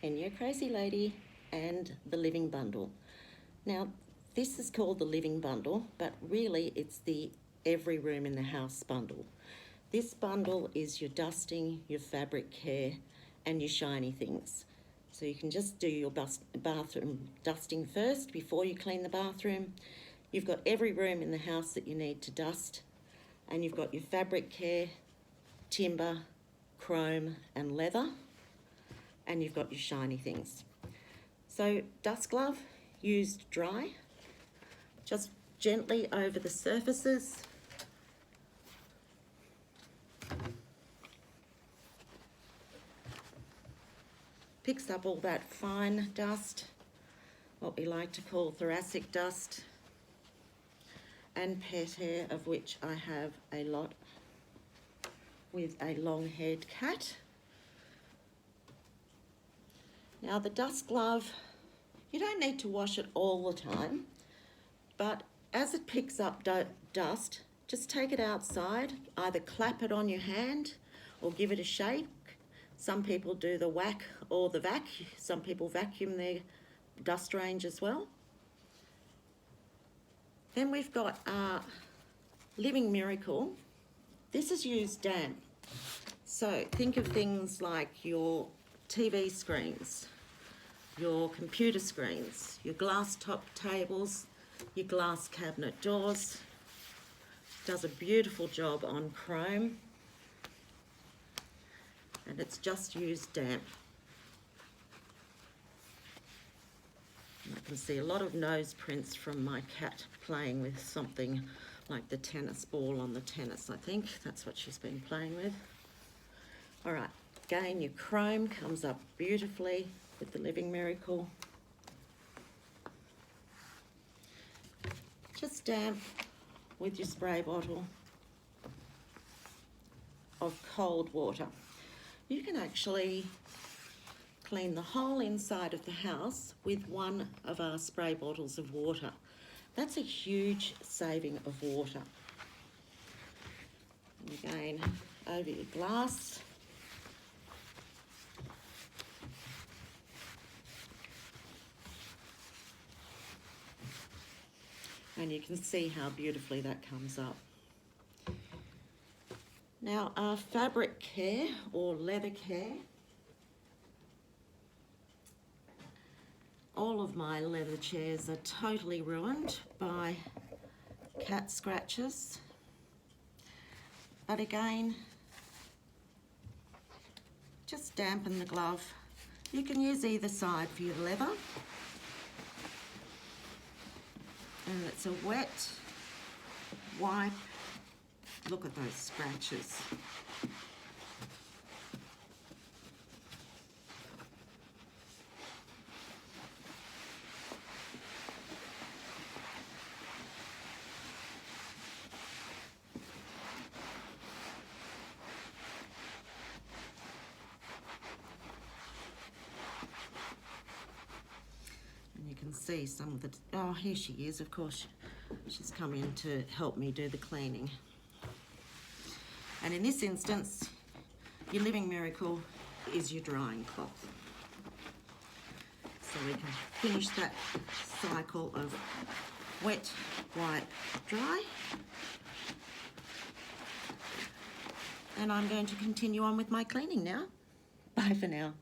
ENJO Crazy Lady and the Living Bundle. Now, this is called the Living Bundle, but really it's the Every Room in the House bundle. This bundle is your dusting, your fabric care, and your shiny things. So you can just do your bathroom dusting first before you clean the bathroom. You've got every room in the house that you need to dust, and you've got your fabric care, timber, chrome and leather, and you've got your shiny things. So dust glove, used dry, just gently over the surfaces. Picks up all that fine dust, what we like to call thoracic dust, and pet hair, of which I have a lot with a long-haired cat. Now the dust glove, you don't need to wash it all the time, but as it picks up dust, just take it outside, either clap it on your hand or give it a shake. Some people do the whack or the vac. Some people vacuum their dust range as well. Then we've got our Living Miracle. This is used damp. So think of things like your TV screens, your computer screens, your glass top tables, your glass cabinet doors. Does a beautiful job on chrome. And it's just used damp. And I can see a lot of nose prints from my cat playing with something like the tennis ball on the tennis, I think. That's what she's been playing with. All right, again, your chrome comes up beautifully with the Living Miracle. Just damp with your spray bottle of cold water. You can actually clean the whole inside of the house with one of our spray bottles of water. That's a huge saving of water. And again, over your glass. And you can see how beautifully that comes up. Now our fabric care or leather care. All of my leather chairs are totally ruined by cat scratches. But again, just dampen the glove. You can use either side for your leather. And it's a wet wipe. Look at those scratches. And you can see some of the, oh, here she is, of course. She's come in to help me do the cleaning. And in this instance, your Living Miracle is your drying cloth. So we can finish that cycle of wet, wipe, dry. And I'm going to continue on with my cleaning now. Bye for now.